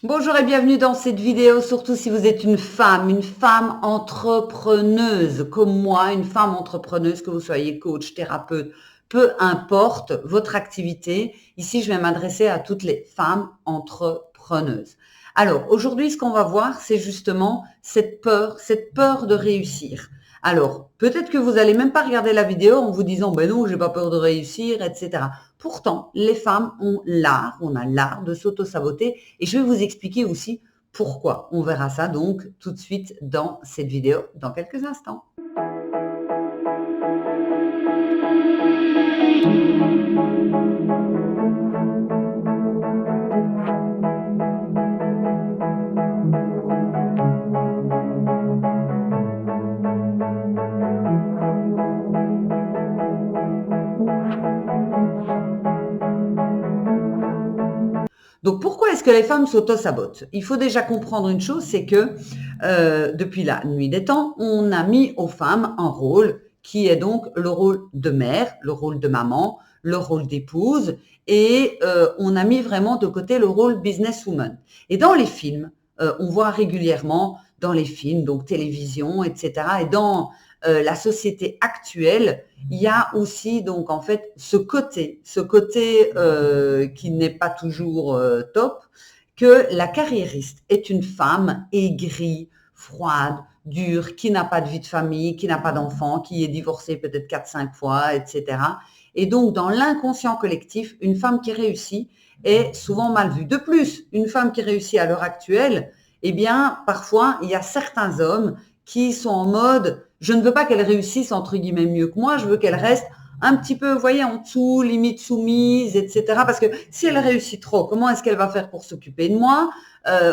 Bonjour et bienvenue dans cette vidéo, surtout si vous êtes une femme entrepreneuse comme moi, une femme entrepreneuse, que vous soyez coach, thérapeute, peu importe votre activité. Ici, je vais m'adresser à toutes les femmes entrepreneuses. Alors, aujourd'hui, ce qu'on va voir, c'est justement cette peur de réussir. Alors, peut-être que vous n'allez même pas regarder la vidéo en vous disant, ben non, j'ai pas peur de réussir, etc. Pourtant, les femmes ont on a l'art de s'auto-saboter et je vais vous expliquer aussi pourquoi. On verra ça donc tout de suite dans cette vidéo dans quelques instants. Donc pourquoi est-ce que les femmes s'auto-sabotent? Il faut déjà comprendre une chose, c'est que depuis la nuit des temps, on a mis aux femmes un rôle qui est donc le rôle de mère, le rôle de maman, le rôle d'épouse, et on a mis vraiment de côté le rôle businesswoman. Et dans les films, on voit régulièrement dans les films, donc télévision, etc., et dans la société actuelle, il y a aussi donc en fait ce côté qui n'est pas toujours top, que la carriériste est une femme aigrie, froide, dure, qui n'a pas de vie de famille, qui n'a pas d'enfant, qui est divorcée peut-être 4, 5 fois, etc. Et donc, dans l'inconscient collectif, une femme qui réussit est souvent mal vue. De plus, une femme qui réussit à l'heure actuelle, eh bien, parfois, il y a certains hommes qui sont en mode « je ne veux pas qu'elle réussisse entre guillemets mieux que moi, je veux qu'elle reste un petit peu, vous voyez, en dessous, limite soumise, etc. » Parce que si elle réussit trop, comment est-ce qu'elle va faire pour s'occuper de moi?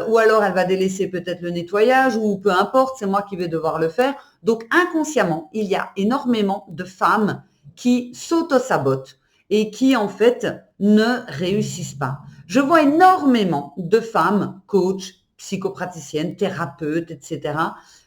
Ou alors elle va délaisser peut-être le nettoyage, ou peu importe, c'est moi qui vais devoir le faire. Donc inconsciemment, il y a énormément de femmes qui s'auto-sabotent et qui en fait ne réussissent pas. Je vois énormément de femmes, coachs, psychopraticiennes, thérapeutes, etc.,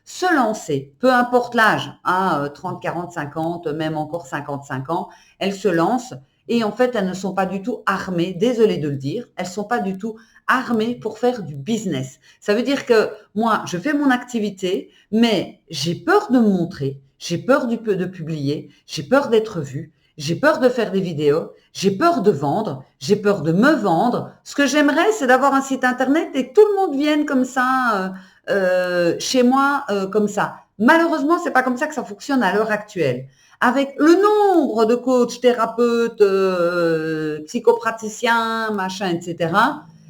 se lancer, peu importe l'âge, à 30, 40, 50, même encore 55 ans, elles se lancent et en fait, elles ne sont pas du tout armées, désolée de le dire, elles ne sont pas du tout armées pour faire du business. Ça veut dire que moi, je fais mon activité, mais j'ai peur de me montrer, j'ai peur de publier, j'ai peur d'être vue, j'ai peur de faire des vidéos, j'ai peur de vendre, j'ai peur de me vendre. Ce que j'aimerais, c'est d'avoir un site internet et que tout le monde vienne comme ça chez moi comme ça. Malheureusement, c'est pas comme ça que ça fonctionne à l'heure actuelle. Avec le nombre de coachs, thérapeutes, psychopraticiens, machin, etc.,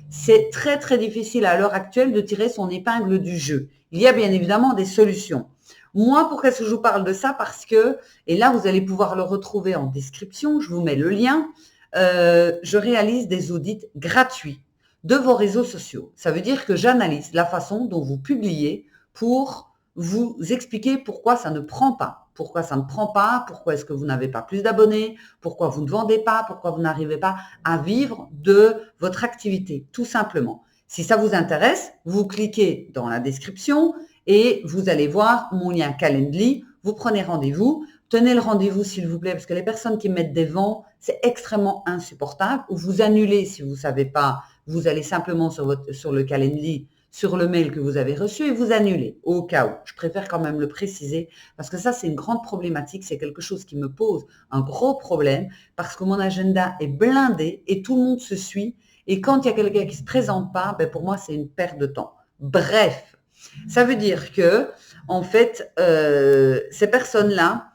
c'est très très difficile à l'heure actuelle de tirer son épingle du jeu. Il y a bien évidemment des solutions. Moi, pourquoi est-ce que je vous parle de ça? Parce que, et là vous allez pouvoir le retrouver en description, je vous mets le lien, je réalise des audits gratuits de vos réseaux sociaux. Ça veut dire que j'analyse la façon dont vous publiez pour vous expliquer pourquoi ça ne prend pas. Pourquoi ça ne prend pas, pourquoi est-ce que vous n'avez pas plus d'abonnés, pourquoi vous ne vendez pas, pourquoi vous n'arrivez pas à vivre de votre activité, tout simplement. Si ça vous intéresse, vous cliquez dans la description et vous allez voir mon lien Calendly, vous prenez rendez-vous, tenez le rendez-vous s'il vous plaît, parce que les personnes qui mettent des vents, c'est extrêmement insupportable, ou vous annulez si vous ne savez pas, vous allez simplement sur le Calendly, sur le mail que vous avez reçu et vous annulez au cas où. Je préfère quand même le préciser parce que ça, c'est une grande problématique. C'est quelque chose qui me pose un gros problème parce que mon agenda est blindé et tout le monde se suit. Et quand il y a quelqu'un qui ne se présente pas, ben pour moi, c'est une perte de temps. Bref, ça veut dire que, en fait, ces personnes-là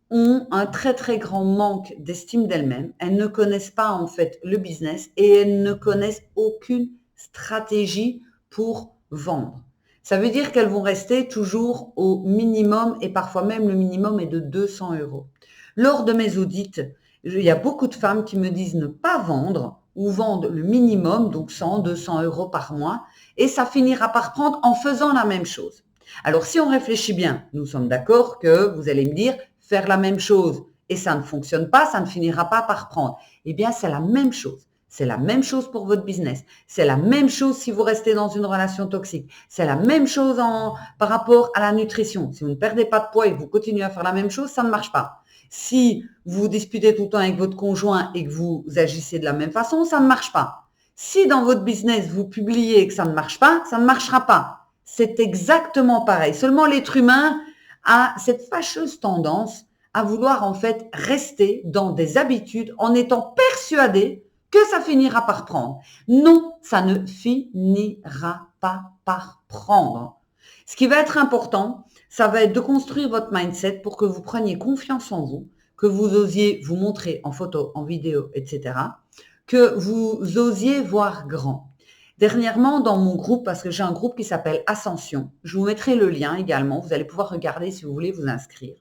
ont un très très grand manque d'estime d'elles-mêmes. Elles ne connaissent pas en fait le business et elles ne connaissent aucune stratégie pour vendre. Ça veut dire qu'elles vont rester toujours au minimum et parfois même le minimum est de 200 euros. Lors de mes audits, il y a beaucoup de femmes qui me disent ne pas vendre ou vendre le minimum, donc 100, 200 euros par mois, et ça finira par prendre en faisant la même chose. Alors si on réfléchit bien, nous sommes d'accord que vous allez me dire faire la même chose et ça ne fonctionne pas, ça ne finira pas par prendre. Eh bien, c'est la même chose. C'est la même chose pour votre business. C'est la même chose si vous restez dans une relation toxique. C'est la même chose par rapport à la nutrition. Si vous ne perdez pas de poids et que vous continuez à faire la même chose, ça ne marche pas. Si vous vous disputez tout le temps avec votre conjoint et que vous agissez de la même façon, ça ne marche pas. Si dans votre business, vous publiez et que ça ne marche pas, ça ne marchera pas. C'est exactement pareil. Seulement l'être humain a cette fâcheuse tendance à vouloir en fait rester dans des habitudes en étant persuadé que ça finira par prendre. Non, ça ne finira pas par prendre. Ce qui va être important, ça va être de construire votre mindset pour que vous preniez confiance en vous, que vous osiez vous montrer en photo, en vidéo, etc., que vous osiez voir grand. Dernièrement, dans mon groupe, parce que j'ai un groupe qui s'appelle Ascension, je vous mettrai le lien également, vous allez pouvoir regarder si vous voulez vous inscrire.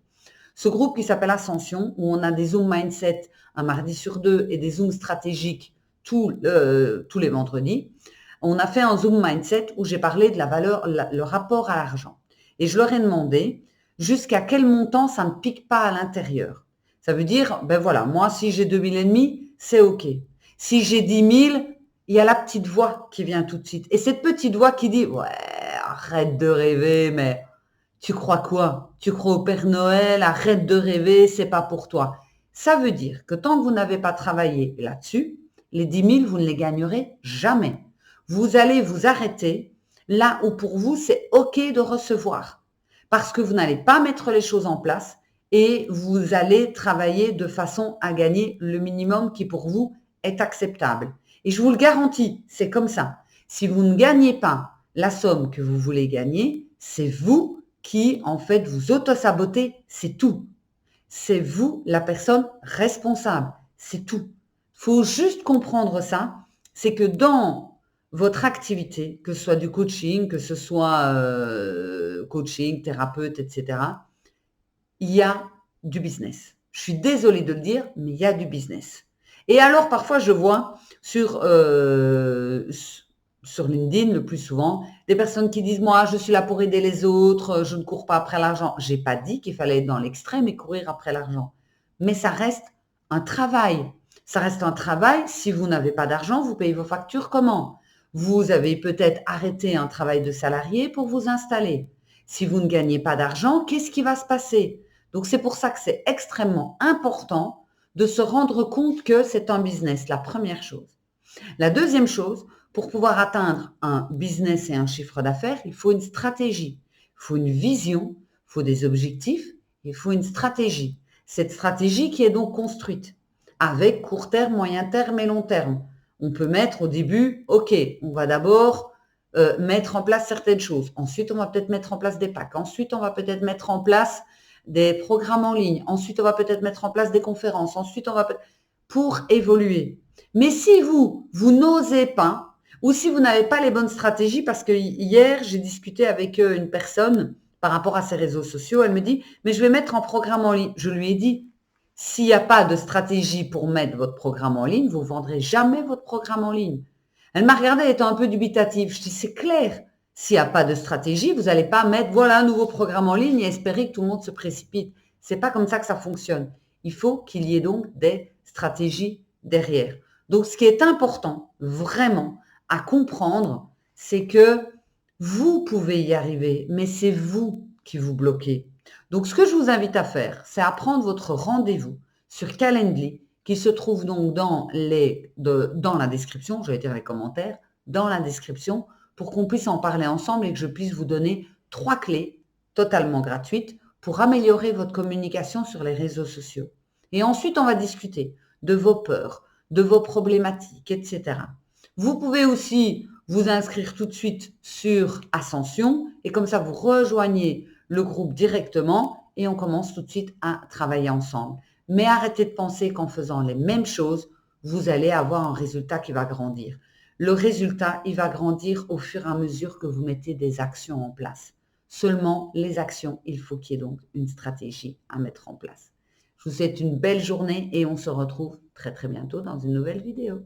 Ce groupe qui s'appelle Ascension, où on a des Zooms Mindset un mardi sur 2 et des Zooms stratégiques tous les vendredis, on a fait un Zoom Mindset où j'ai parlé de la valeur, le rapport à l'argent. Et je leur ai demandé jusqu'à quel montant ça ne pique pas à l'intérieur. Ça veut dire, ben voilà, moi, si j'ai 2 500, c'est OK. Si j'ai 10 000, il y a la petite voix qui vient tout de suite. Et cette petite voix qui dit, ouais, arrête de rêver, mais tu crois quoi? Tu crois au Père Noël? Arrête de rêver, c'est pas pour toi. Ça veut dire que tant que vous n'avez pas travaillé là-dessus, les 10 000, vous ne les gagnerez jamais. Vous allez vous arrêter là où pour vous, c'est OK de recevoir. Parce que vous n'allez pas mettre les choses en place et vous allez travailler de façon à gagner le minimum qui pour vous est acceptable. Et je vous le garantis, c'est comme ça. Si vous ne gagnez pas la somme que vous voulez gagner, c'est vous qui, en fait, vous auto-sabotez, c'est tout. C'est vous la personne responsable, c'est tout. Il faut juste comprendre ça, c'est que dans votre activité, que ce soit du coaching, que ce soit coaching, thérapeute, etc., il y a du business. Je suis désolée de le dire, mais il y a du business. Et alors, parfois, je vois sur LinkedIn, le plus souvent, des personnes qui disent, moi, je suis là pour aider les autres, je ne cours pas après l'argent. Je n'ai pas dit qu'il fallait être dans l'extrême et courir après l'argent. Mais ça reste un travail. Ça reste un travail. Si vous n'avez pas d'argent, vous payez vos factures comment? Vous avez peut-être arrêté un travail de salarié pour vous installer. Si vous ne gagnez pas d'argent, qu'est-ce qui va se passer? Donc, c'est pour ça que c'est extrêmement important de se rendre compte que c'est un business, la première chose. La deuxième chose, pour pouvoir atteindre un business et un chiffre d'affaires, il faut une stratégie, il faut une vision, il faut des objectifs, il faut une stratégie. Cette stratégie qui est donc construite avec court terme, moyen terme et long terme. On peut mettre au début, OK, on va d'abord mettre en place certaines choses. Ensuite, on va peut-être mettre en place des packs. Ensuite, on va peut-être mettre en place des programmes en ligne. Ensuite, on va peut-être mettre en place des conférences. Ensuite, on va pour évoluer. Mais si vous n'osez pas, ou si vous n'avez pas les bonnes stratégies, parce que hier, j'ai discuté avec une personne par rapport à ses réseaux sociaux, elle me dit, mais je vais mettre un programme en ligne. Je lui ai dit, s'il n'y a pas de stratégie pour mettre votre programme en ligne, vous ne vendrez jamais votre programme en ligne. Elle m'a regardé, elle était un peu dubitative. Je dis, c'est clair, s'il n'y a pas de stratégie, vous n'allez pas mettre, voilà, un nouveau programme en ligne et espérer que tout le monde se précipite. C'est pas comme ça que ça fonctionne. Il faut qu'il y ait donc des stratégies derrière. Donc, ce qui est important, vraiment, à comprendre, c'est que vous pouvez y arriver, mais c'est vous qui vous bloquez. Donc, ce que je vous invite à faire, c'est à prendre votre rendez-vous sur Calendly, qui se trouve donc dans la description, je vais dire les commentaires, dans la description, pour qu'on puisse en parler ensemble et que je puisse vous donner 3 clés totalement gratuites pour améliorer votre communication sur les réseaux sociaux. Et ensuite, on va discuter de vos peurs, de vos problématiques, etc. Vous pouvez aussi vous inscrire tout de suite sur Ascension et comme ça, vous rejoignez le groupe directement et on commence tout de suite à travailler ensemble. Mais arrêtez de penser qu'en faisant les mêmes choses, vous allez avoir un résultat qui va grandir. Le résultat, il va grandir au fur et à mesure que vous mettez des actions en place. Seulement les actions, il faut qu'il y ait donc une stratégie à mettre en place. Je vous souhaite une belle journée et on se retrouve très très bientôt dans une nouvelle vidéo.